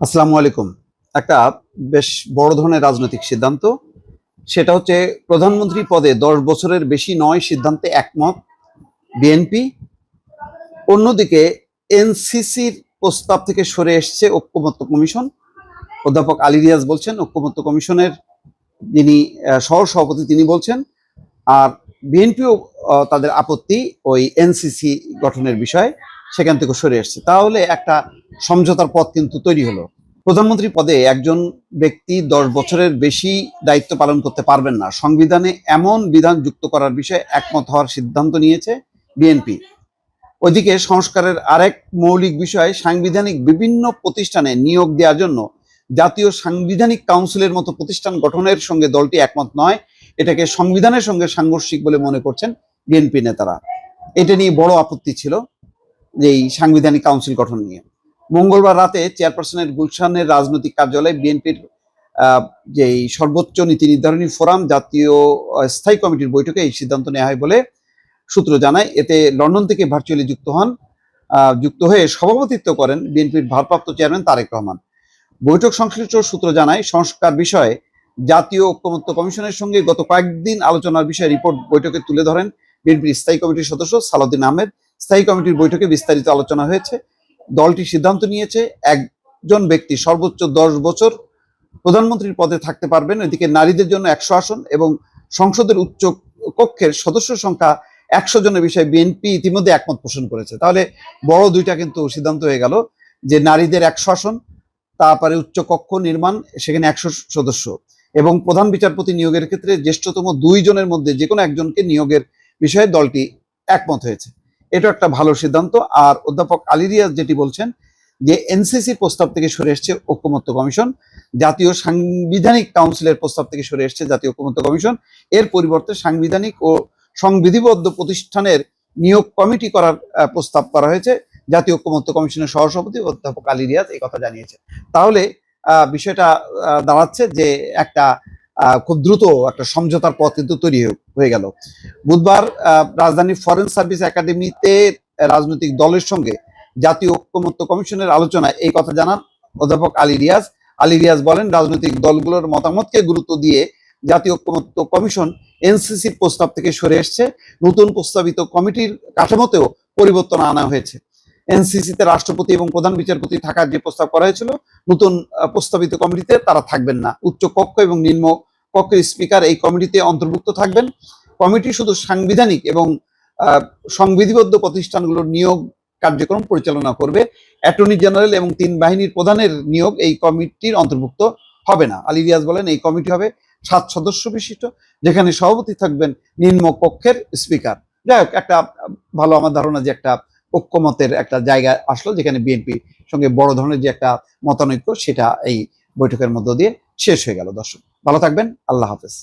আসসালামু আলাইকুম। একটা বেশ বড় ধরনের রাজনৈতিক সিদ্ধান্ত। সেটা হচ্ছে প্রধানমন্ত্রী পদে ১০ বছরের বেশি নয় সিদ্ধান্তে একমত বিএনপি। অন্যদিকে এনসিসির প্রস্তাব থেকে সরে এসছে ঐক্যমত্য কমিশন। অধ্যাপক আলী রিয়াজ বলছেন ঐক্যমত্য কমিশনের যিনি সহ সভাপতি তিনি বলছেন, আর বিএনপিও তাদের আপত্তি ওই এনসিসি গঠনের বিষয়ে সেখান থেকে সরে এসছে। তাহলে একটা সমঝোতার পথ কিন্তু তৈরি হলো। প্রধানমন্ত্রী পদে একজন ব্যক্তি ১০ বছরের বেশি দায়িত্ব পালন করতে পারবেন না, সংবিধানে এমন বিধান যুক্ত করার বিষয়ে একমত হওয়ার সিদ্ধান্ত নিয়েছে বিএনপি। ওইদিকে সংস্কারের আরেক মৌলিক বিষয়, সাংবিধানিক বিভিন্ন প্রতিষ্ঠানে নিয়োগ দেওয়ার জন্য জাতীয় সাংবিধানিক কাউন্সিলের মতো প্রতিষ্ঠান গঠনের সঙ্গে দলটি একমত নয়। এটাকে সংবিধানের সঙ্গে সাংঘর্ষিক বলে মনে করছেন বিএনপি নেতারা। এটা নিয়ে বড় আপত্তি ছিল যে এই সাংবিধানিক কাউন্সিল গঠন নিয়ে। মঙ্গলবার রাতে চেয়ারপারসনের গুলশানের রাজনৈতিক কার্যালয়ে বিএনপির যে সর্বোচ্চ নীতি নির্ধারণী ফোরাম জাতীয় স্থায়ী কমিটির বৈঠকে এই সিদ্ধান্ত নেওয়া হয় বলে সূত্র জানায়। এতে লন্ডন থেকে ভার্চুয়ালি যুক্ত হয়ে সভাপতিত্ব করেন বিএনপির ভারপ্রাপ্ত চেয়ারম্যান তারেক রহমান। বৈঠক সংশ্লিষ্ট সূত্র জানায়, সংস্কার বিষয়ে জাতীয় ঐক্যমত্য কমিশনের সঙ্গে গত কয়েকদিন আলোচনার বিষয়ে রিপোর্ট বৈঠকে তুলে ধরেন বিএনপির স্থায়ী কমিটির সদস্য সালাউদ্দিন আহমেদ। স্থায়ী কমিটির বৈঠকে বিস্তারিত আলোচনা হয়েছে। দলটি সিদ্ধান্ত নিয়েছে একজন ব্যক্তি সর্বোচ্চ ১০ বছর প্রধানমন্ত্রীর পদে থাকতে পারবেন। এদিকে নারীদের জন্য ১০০ আসন এবং সংসদের উচ্চ কক্ষের সদস্য সংখ্যা ১০০ জনের বিষয়ে বিএনপি ইতিমধ্যে একমত পোষণ করেছে। তাহলে বড় দুইটা কিন্তু সিদ্ধান্ত হয়ে গেল, যে নারীদের ১০০ আসন, তারপরে উচ্চ কক্ষ নির্মাণ, সেখানে ১০০ সদস্য, এবং প্রধান বিচারপতি নিয়োগের ক্ষেত্রে জ্যেষ্ঠতম ২ জনের মধ্যে যে কোনো একজনকে নিয়োগের বিষয়ে দলটি একমত হয়েছে। এটা একটা ভালো সিদ্ধান্ত। আর অধ্যাপক আলী রিয়াজ যেটি বলছেন যে এনসিসি প্রস্তাব থেকে সরে এসছে ঐক্যমত্য কমিশন, জাতীয় সাংবিধানিক কাউন্সিলের প্রস্তাব থেকে সরে এসছে জাতীয় ঐক্যমত্য কমিশন। এর পরিবর্তে সাংবিধানিক ও সংবিধিবদ্ধ প্রতিষ্ঠানের নিয়োগ কমিটি করার প্রস্তাব করা হয়েছে। জাতীয় ঐক্যমত্য কমিশনের সহসভাপতি অধ্যাপক আলী রিয়াজ এই কথা জানিয়েছে। তাহলে বিষয়টা দাঁড়াচ্ছে যে একটা খুব দ্রুত একটা সমঝোতার পথ কিন্তু তৈরি হয়ে গেল। বুধবার রাজধানীর ফরেন সার্ভিস একাডেমিতে রাজনৈতিক দলের সঙ্গে জাতীয় ঐক্যমত্য কমিশনের আলোচনায় এই কথা জানান অধ্যাপক আলী রিয়াজ। আলী রিয়াজ বলেন, রাজনৈতিক দলগুলোর মতামতকে গুরুত্ব দিয়ে জাতীয় ঐক্যমত্য কমিশন এনসিসির প্রস্তাব থেকে সরে এসছে। নতুন প্রস্তাবিত কমিটির কাঠামোতেও পরিবর্তন আনা হয়েছে। এনসিসিতে রাষ্ট্রপতি এবং প্রধান বিচারপতি থাকার যে প্রস্তাব করা হয়েছিল, নতুন প্রস্তাবিত কমিটিতে তারা থাকবেন না। উচ্চ কক্ষ এবং নিম্ন কক্ষের স্পিকার এই কমিটিতে অন্তর্ভুক্ত থাকবেন। কমিটি শুধু সাংবিধানিক এবং সংবিধিবদ্ধ প্রতিষ্ঠানগুলোর নিয়োগ কার্যক্রম পরিচালনা করবে। অ্যাটর্নি জেনারেল এবং ৩ বাহিনীর প্রধানের নিয়োগ এই কমিটির অন্তর্ভুক্ত হবে না। আলী রিয়াজ বলেন, এই কমিটি হবে ৭ সদস্য বিশিষ্ট, যেখানে সভাপতি থাকবেন নিম্ন কক্ষের স্পিকার। যাই হোক, একটা ভালো, আমার ধারণা যে একটা ঐক্যমতের একটা জায়গা আসলো, যেখানে বিএনপির সঙ্গে বড় ধরনের যে একটা মতানৈক্য সেটা এই বৈঠকের মধ্য দিয়ে শেষ হয়ে গেল। দর্শক ভালো থাকবেন, আল্লাহ হাফেজ।